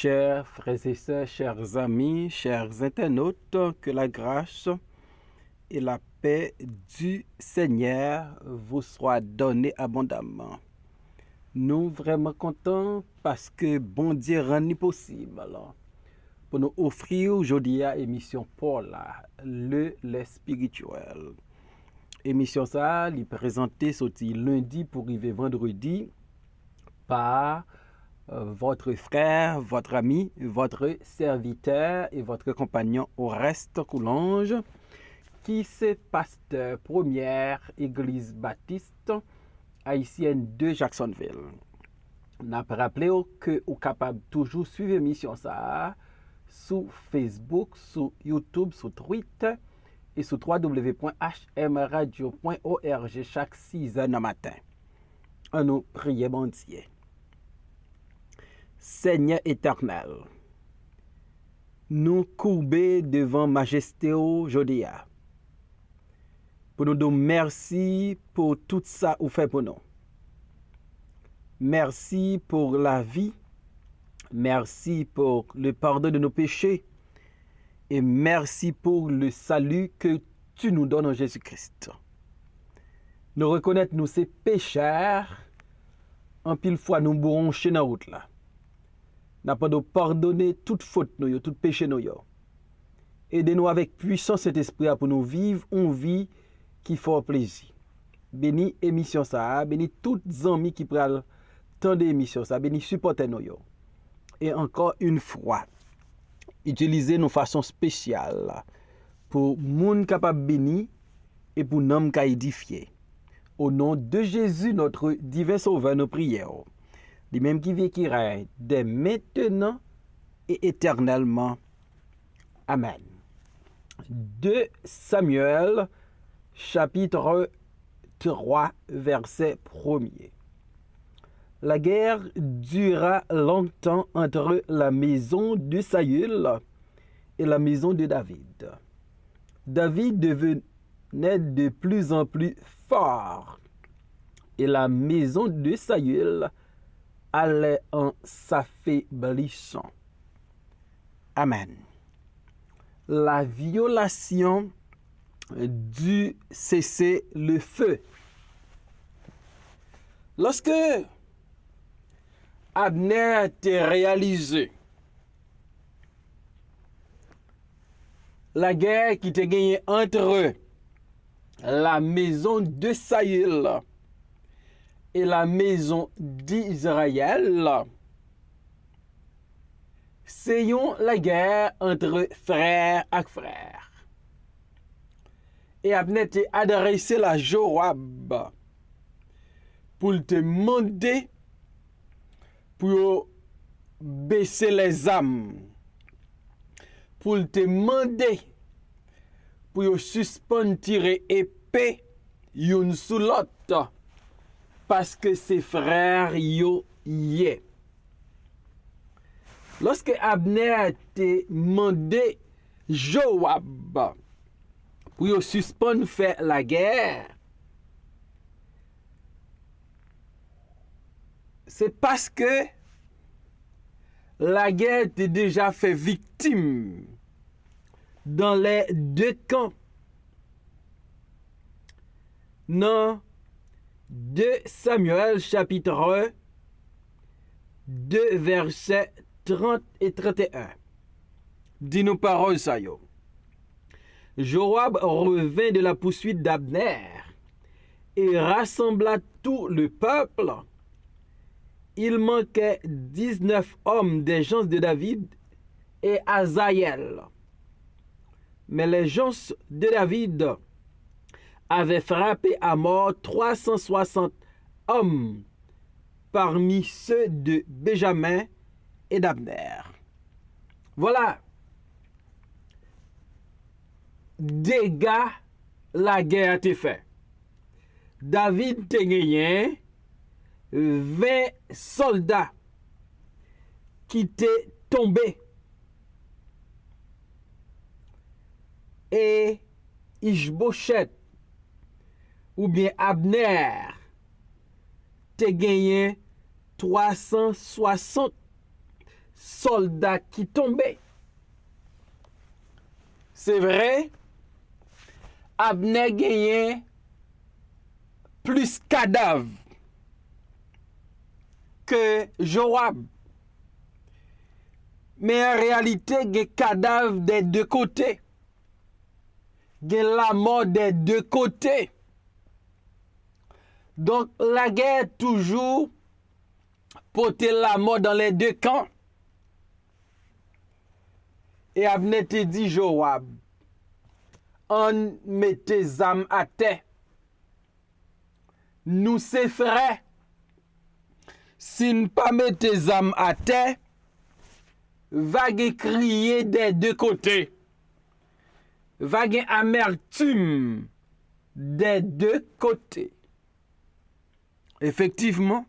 Chers frères et sœurs, chers amis, chers internautes, que la grâce et la paix du Seigneur vous soient données abondamment. Nous vraiment contents parce que bon Dieu rend possible alors, pour nous offrir aujourd'hui à émission Paul, le spirituel. Émission ça, il présenté sorti lundi pour arriver vendredi par votre frère, votre ami, votre serviteur et votre compagnon Oreste Coulange, qui c'est pasteur première église baptiste haïtienne de Jacksonville. On a rappelé que vous êtes capable toujours suivre l'émission ça sur Facebook, sur YouTube, sur Twitter et sur www.hmradio.org chaque 6h du matin. On nous prie bon Dieu. Seigneur éternel, nous courber devant majesté aujourd'hui pour nous dire merci pour tout ça que vous faites pour nous. Merci pour la vie, merci pour le pardon de nos péchés et merci pour le salut que tu nous donnes en Jésus-Christ. Nous reconnaître nous ces pécheurs, en pile fois nous broncher dans la route là. N'a pas de pardonner toute faute nous, tout péché nous. Aidez-nous avec puissance cet esprit pour nous vivre une vie qui fait plaisir. Bénis émission ça, bénis toutes les amis qui prennent tant d'émissions ça, bénis supporter nous. Et encore une fois, utilisez nos façons spéciales pour monde capable béni et pour nom qui édifié. Au nom de Jésus notre divin sauveur, nous prions. Les mêmes qui vit qui règne dès maintenant et éternellement. Amen. 2 Samuel, chapitre 3, verset 1er. La guerre dura longtemps entre la maison de Saül et la maison de David. David devenait de plus en plus fort et la maison de Saül allait en s'affaiblissant. Amen. La violation du cessez-le-feu. Lorsque Abner a été réalisé, la guerre qui était gagnée entre la maison de Saül et la maison d'Israël, c'est la guerre entre frères et frères. Et Abner a adressé la Joab pour te demander pour baisser les âmes, pour te demander pour suspendre tirer épée une sous l'autre. Parce que ses frères yo yé. Lorsque Abner a été demandé Joab pour suspendre faire la guerre, c'est parce que la guerre était déjà fait victime dans les deux camps. Non. 2 Samuel chapitre 1, 2 versets 30 et 31. Dis-nous paroles ça yo. Joab revint de la poursuite d'Abner et rassembla tout le peuple. Il manquait 19 hommes des gens de David et Azaël. Mais les gens de David avait frappé à mort 360 hommes parmi ceux de Benjamin et d'Abner. Voilà. Dégâts, la guerre a été faite. David a gagné 20 soldats qui étaient tombés. Et Ishbosheth ou bien Abner te gagné 360 soldats qui tombaient. C'est vrai, Abner gagnait plus cadavres que Joab. Mais en réalité, il y a des cadavres des deux côtés. Il y a la mort des deux côtés. Donc, la guerre toujours porter la mort dans les deux camps. Et Abner te dit, Joab, on met tes âmes à terre. Nous, c'est frères. Si nous pas mettre tes âmes à terre, va crier des deux côtés. Va y amertume des deux côtés. Effectivement,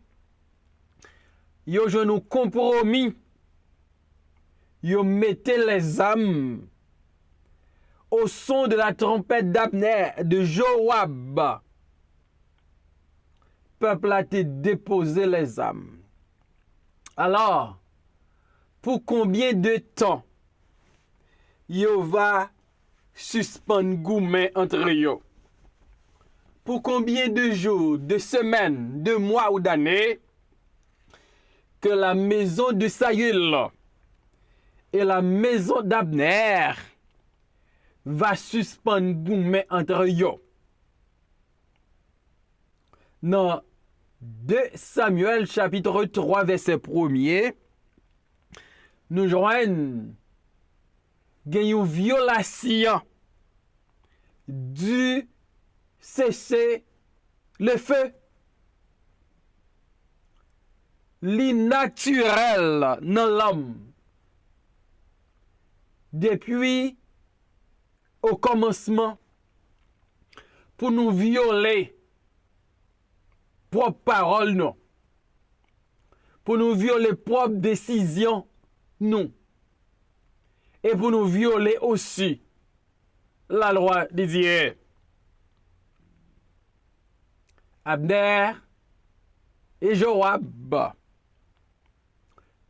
yo je nous compromis. Yo mettez les âmes au son de la trompette d'Abner, de Joab. Peuple a été déposé les âmes. Alors, pour combien de temps yo va suspendre goumen entre yo? Pour combien de jours, de semaines, de mois ou d'années que la maison de Saül et la maison d'Abner va suspendre goumen entre yo? Dans 2 Samuel chapitre 3 verset 1er, nous joignons une violation du cesser le feu. L'innaturel dans l'homme. Depuis au commencement, pour nous violer propre parole, non. Pour nous violer propre décision, non. Et pour nous violer aussi la loi de Dieu. Abner et Joab,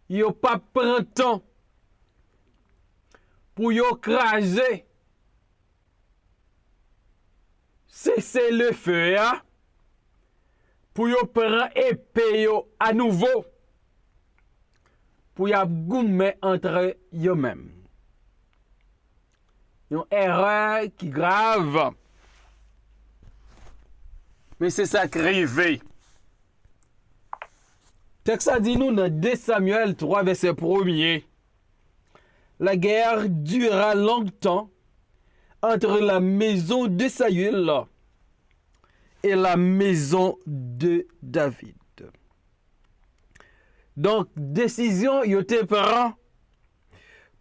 yo pas prend temps pour yo craser cesser le feu, hein? Pour yo prendre épée yo à nouveau pour y goumer entre yo même. Une erreur qui grave. Mais c'est ça qui arrive. Texte a dit nous dans 2 Samuel 3 verset 1er. La guerre dura longtemps entre la maison de Saül et la maison de David. Donc, décision yo te prend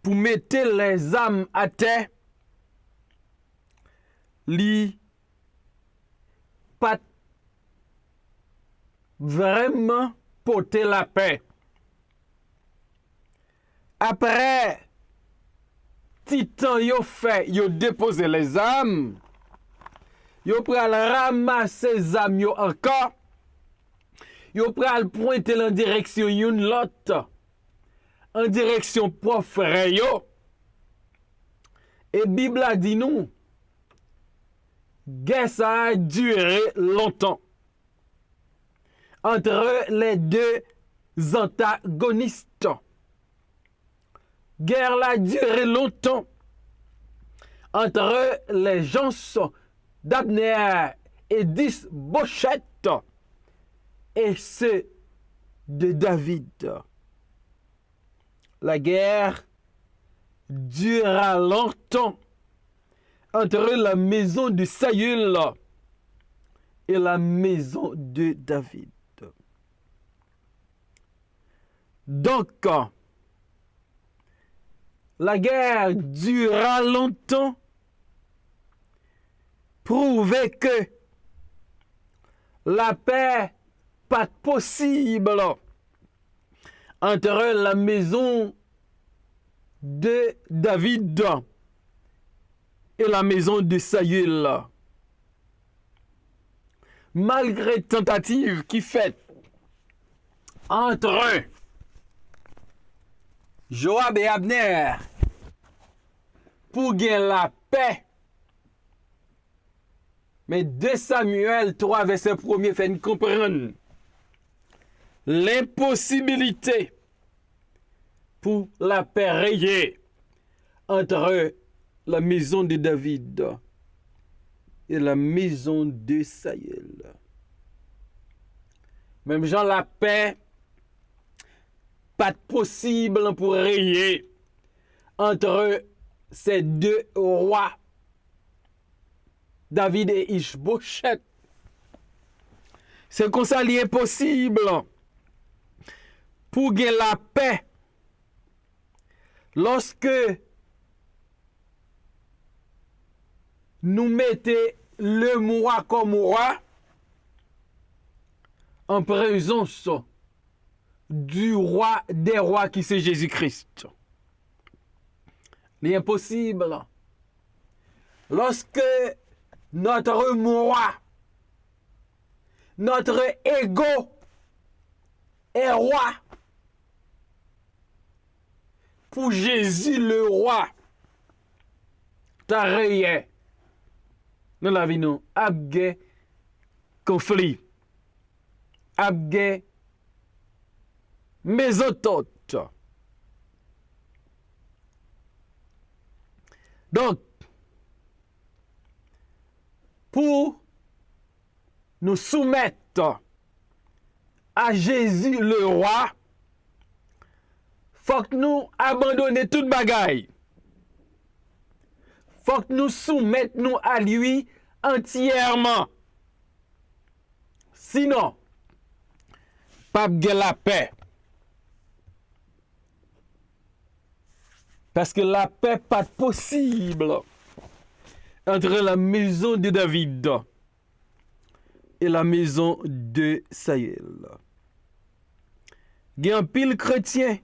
pour mettre les âmes à terre. Li pas vraiment porter la paix. Après, titan yo fait, yo déposé les âmes, yo pral ramasser les âmes yo encore, yo pral pointer en direction yon l'autre, en direction propre frère yo. Et Bible a dit nous, guerre ça a duré longtemps entre les deux antagonistes. Guerre a duré longtemps entre les gens d'Abner et d'Is-Bosheth et ceux de David. La guerre dura longtemps entre la maison de Saül et la maison de David. Donc, la guerre dura longtemps, prouvait que la paix pas possible entre la maison de David et la maison de Saül. Malgré tentative qui fait entre eux, Joab et Abner, pour gagner la paix. Mais 2 Samuel 3, verset 1er, fait nous comprendre l'impossibilité pour la paix rayée entre la maison de David et la maison de Saül. Même Jean, la paix, pas possible pour rayer entre ces 2 rois, David et Ishbosheth. C'est comme ça l'impossible pour gagner la paix. Lorsque nous mettons le roi comme roi en présence du roi des rois qui c'est Jésus-Christ. L'impossible. Lorsque notre roi, notre ego est roi, pour Jésus le roi, t'as rien. Nous l'avons nous, abgé conflit, abgé mésotote. Donc, pour nous soumettre à Jésus le roi, faut que nous abandonnions toute bagaille. Faut que nous soumettions à lui entièrement. Sinon, pas de la paix. Parce que la paix n'est pas possible entre la maison de David et la maison de Saül. Il y a un pile chrétien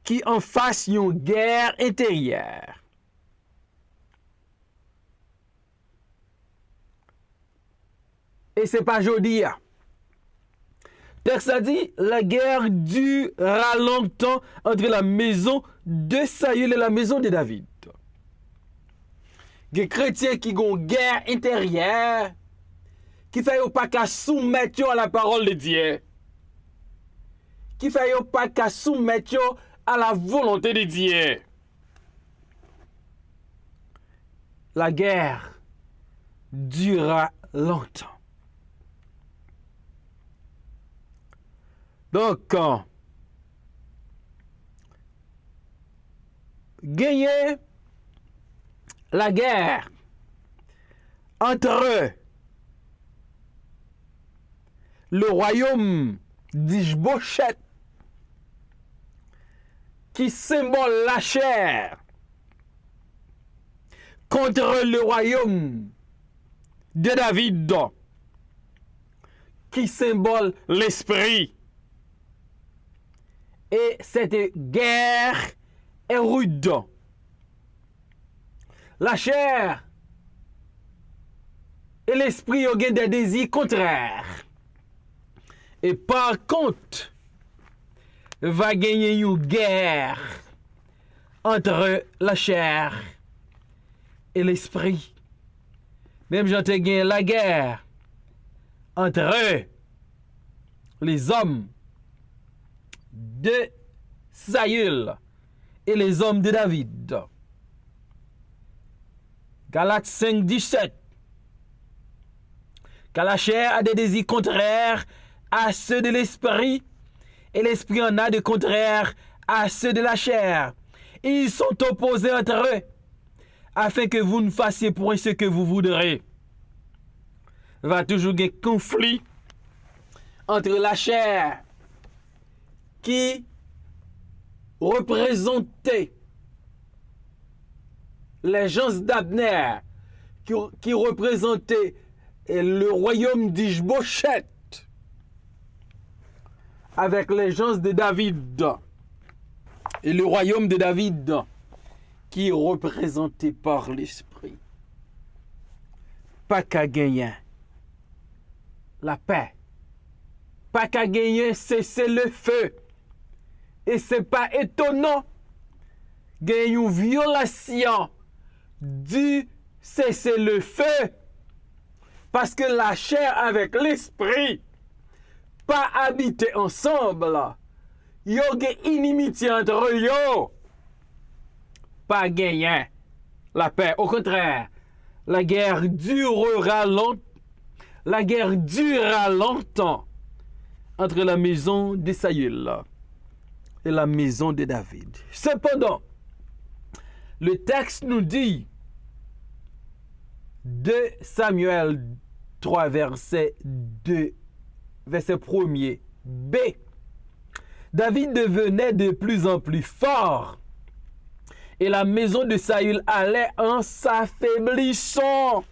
qui en face une guerre intérieure. Et ce n'est pas aujourd'hui. Texte a dit, la guerre durera longtemps entre la maison de Saül et la maison de David. Des chrétiens qui ont une guerre intérieure, qui ne fait pas qu'à soumettre à la parole de Dieu, qui ne fait pas qu'à soumettre à la volonté de Dieu. La guerre durera longtemps. Donc, gagner la guerre entre le royaume d'Ishbosheth, qui symbole la chair, contre le royaume de David, qui symbole l'esprit. Et cette guerre est rude. La chair et l'esprit ont des désirs contraires. Et par contre, va gagner une guerre entre la chair et l'esprit. Même j'entends gagner la guerre entre les hommes de Saül et les hommes de David. Galates 5, 17. Car la chair a des désirs contraires à ceux de l'esprit, et l'esprit en a de contraires à ceux de la chair. Ils sont opposés entre eux, afin que vous ne fassiez point ce que vous voudrez. Il va toujours y avoir un conflit entre la chair qui représentait les gens d'Abner, qui représentait le royaume d'Ishbosheth, avec les gens de David, et le royaume de David, qui est représenté par l'esprit. Pas qu'à gagner la paix, pas qu'à gagner cesser le feu, Et c'est pas étonnant qu'il y ait une violation du cessez-le-feu. Parce que la chair avec l'esprit pas habiter ensemble. Il y a une inimitié entre eux. Pas gagner la paix. Au contraire, la guerre durera longtemps entre la maison de Saül et la maison de David. Cependant, le texte nous dit, 2 Samuel 3, verset 2, verset 1er, B. David devenait de plus en plus fort et la maison de Saül allait en s'affaiblissant.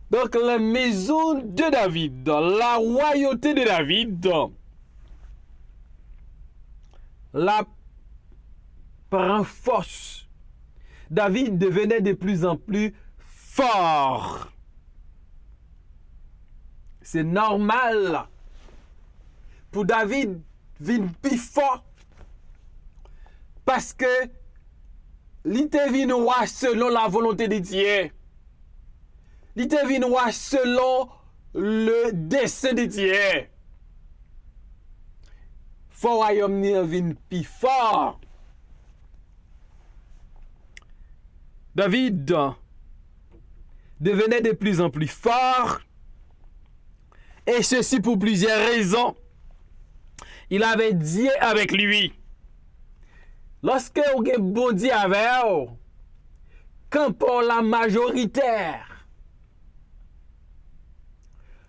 Donc la maison de David, la royauté de David, la prend force. David devenait de plus en plus fort. C'est normal pour David vin plus fort parce que il était venu roi selon la volonté de Dieu. Il était venu roi selon le dessein de Dieu. Faut royaume ni vin plus fort. David devenait de plus en plus fort, et ceci pour plusieurs raisons. Il avait Dieu avec lui. Lorsque vous avez bon Dieu avec vous, quand pour la majoritaire,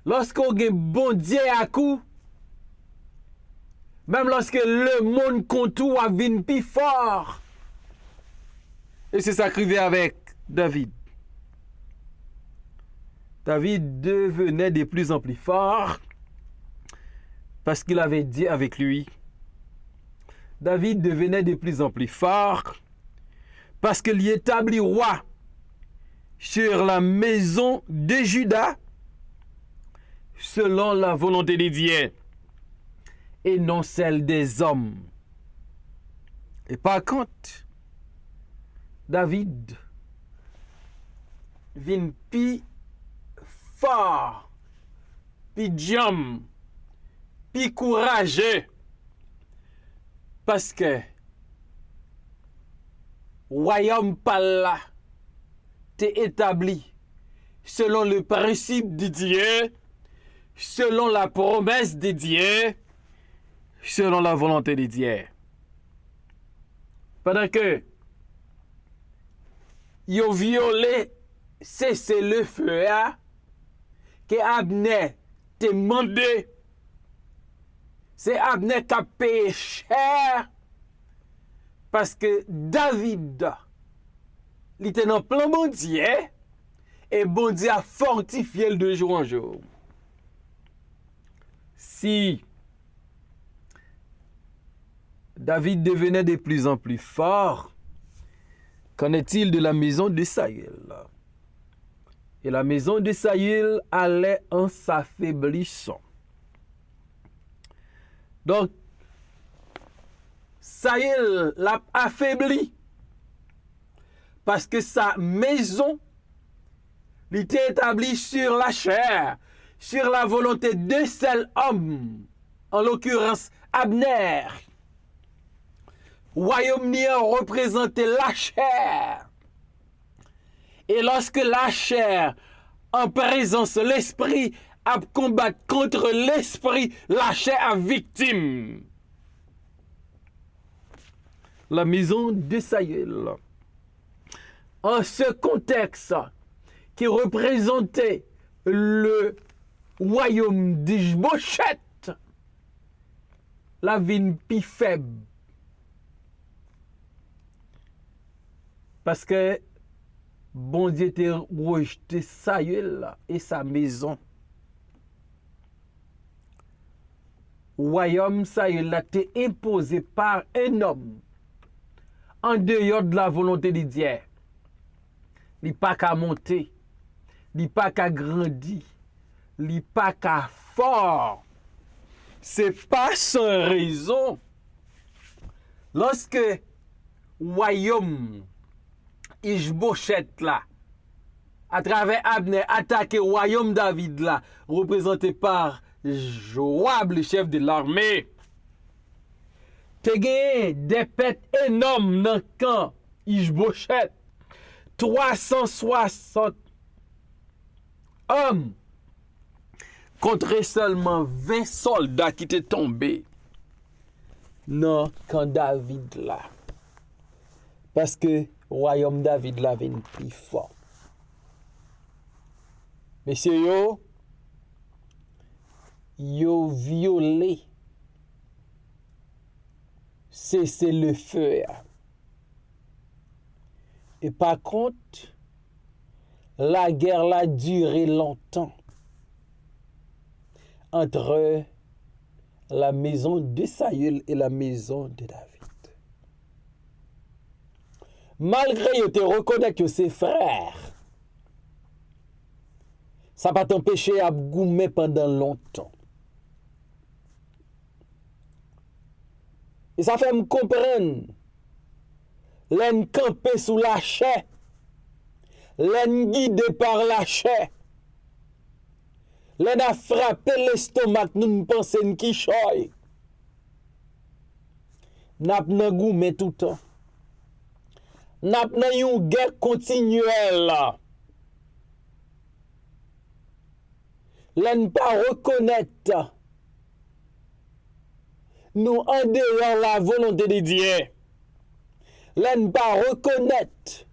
lorsque vous avez bon Dieu à coup, même lorsque le monde contour a vint plus fort, et c'est ça qui arrivait avec David. David devenait de plus en plus fort parce qu'il avait Dieu avec lui. David devenait de plus en plus fort parce qu'il y établit roi sur la maison de Juda selon la volonté de Dieu et non celle des hommes. Et par contre, David vient pi fort, pi jam, pi courageux, parce que royaume pas là t'est établi selon le principe de Dieu, selon la promesse de Dieu, selon la volonté de Dieu. Pendant que ils ont violé cessez-le-feu que Abner te demandé. C'est Abner qui a payé cher parce que David, il était dans le plan bon Dieu et bon Dieu a fortifié le de jour en jour. Si David devenait de plus en plus fort, qu'en est-il de la maison de Saül? Et la maison de Saül allait en s'affaiblissant. Donc, Saül l'a affaibli parce que sa maison était établie sur la chair, sur la volonté d'un seul homme, en l'occurrence Abner. Royaume représentait la chair. Et lorsque la chair, en présence de l'esprit, a combattu contre l'esprit, la chair a victime. La maison de Saül, en ce contexte qui représentait le royaume d'Ishbosheth, la ville plus faible. Parce que bon Dieu était rejeté Saül et sa maison. Royaume Saül a été imposé par un homme en dehors de la volonté de Dieu. Il n'est pas qu'à monter, il n'est pas qu'à grandir, il n'est pas qu'à fort. c'est pas sans raison. Lorsque royaume Ishboshet là, à travers Abner, attaqué royaume David là, représenté par Joab, le chef de l'armée, te gagné des pètes énormes dans le camp Ishboshet. 360 hommes contre seulement 20 soldats qui étaient tombés dans le camp David là. Parce que royaume David là vient plus fort. Messieurs yo violé cessez le feu. Et par contre, la guerre a duré longtemps entre la maison de Saül et la maison de David. Malgré qu'ils te reconnaissent que ses frères, ça n'a pas t'empêché à goumer pendant longtemps. Et ça fait me comprendre. L'en campé sous la chair. L'en guidé par la chair. L'en a frappé l'estomac, nous pensons qui choy. N'a pas goumé tout le temps. N'a pas une guerre continuelle. L'en pas reconnaître. Nous en dehors la volonté de Dieu. L'en pas reconnaître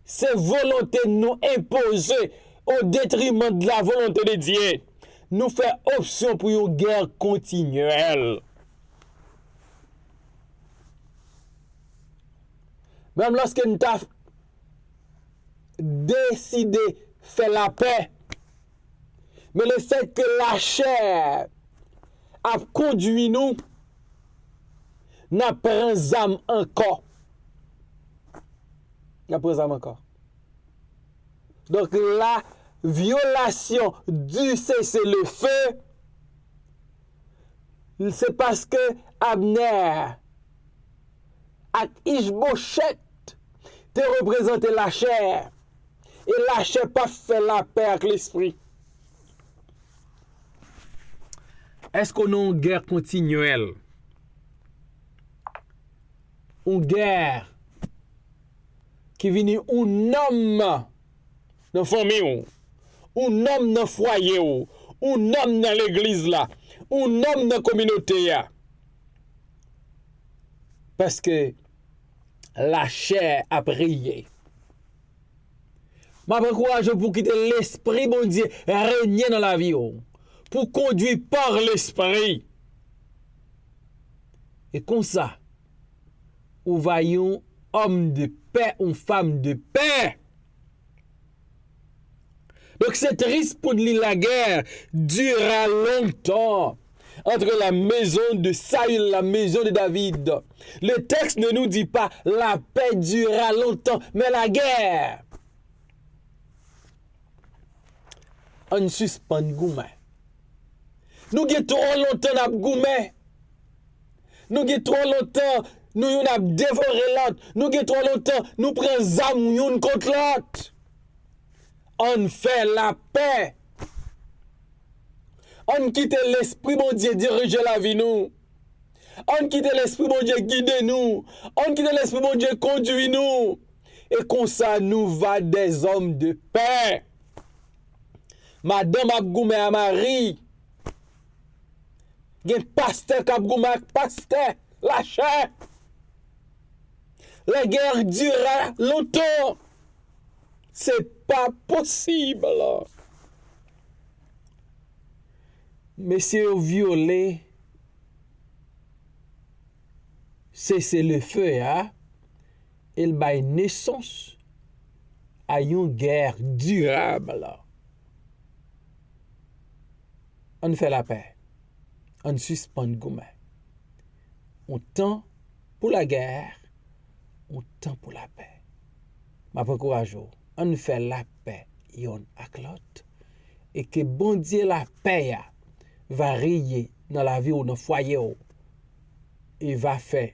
ces volontés nous imposer au détriment de la volonté de Dieu. Nous fait option pour une guerre continuelle. Même lorsque nous avons décidé de faire la paix, mais le fait que la chair a conduit nous, n'a pas âme encore. N'a pas âme encore. Donc la violation du cessez-le-feu, c'est parce que Abner et Ishboshet te représenté la chair. Et la chair pas fait la paix avec l'esprit. Est-ce qu'on a une guerre continuelle? Une guerre qui vient un homme dans la famille, un homme dans le foyer, un homme dans l'église là, un homme dans la communauté. Parce que la chair a prié. Je m'encourage pour quitter l'esprit, bon Dieu, régner dans la vie, pour conduire par l'esprit. Et comme ça, nous voyons homme de paix, une femme de paix. Donc c'est triste pour nous, la guerre durera longtemps entre la maison de Saül et la maison de David. Le texte ne nous dit pas la paix durera longtemps, mais la guerre. On suspend goumé. Nous avons trop longtemps à goumé. Nous avons trop longtemps nous avons dévoré l'autre. Nous avons trop longtemps nous prenons zam une contre l'autre. On fait la paix. On quitte l'esprit, bon Dieu, diriger la vie nous. On quitte l'esprit, bon Dieu, guider nous. On quitte l'esprit, bon Dieu, conduire nous. Et comme ça, nous va des hommes de paix. Madame Abgoumé à Marie. Il y a un pasteur qui a pasteur. La chair. La guerre durera longtemps. C'est pas possible. Messieurs violés, c'est le feu, hein? Il baille naissance à une guerre durable. On fait la paix. On suspend goumé. On tend pour la guerre, on tend pour la paix. Ma courage, on fait la paix yon ak l'autre et que bon Dieu la paix va rayer dans la vie ou dans le foyer et va faire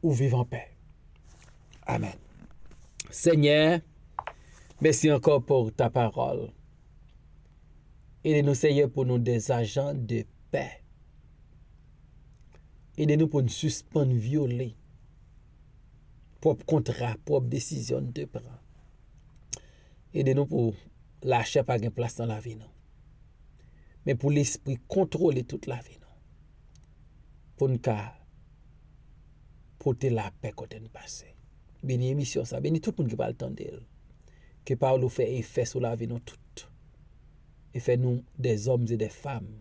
ou vivre en paix. Amen. Seigneur, merci encore pour ta parole. Aidez-nous, Seigneur, pour nous des agents de paix. Aidez-nous pour nous suspendre, violer, propre contrat, propre décision de prendre. Aidez-nous pour lâcher pas de place dans la vie, non. Mais pour l'esprit contrôler toute la vie, non. Pour nous porter la paix quand nous passons. Béni émission ça, béni tout le monde qui parle temps d'elle. Que parole fait effet sur la vie nous toutes. Et fait nous des hommes et des femmes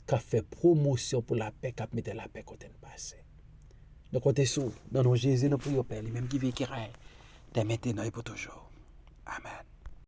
qui fait promotion pour la paix, qui mettent la paix quand nous passons. Nous comptons sur dans nos Jésus, nous prions Père, lui-même qui vit qui règne, dès maintenant et pour toujours. Amen.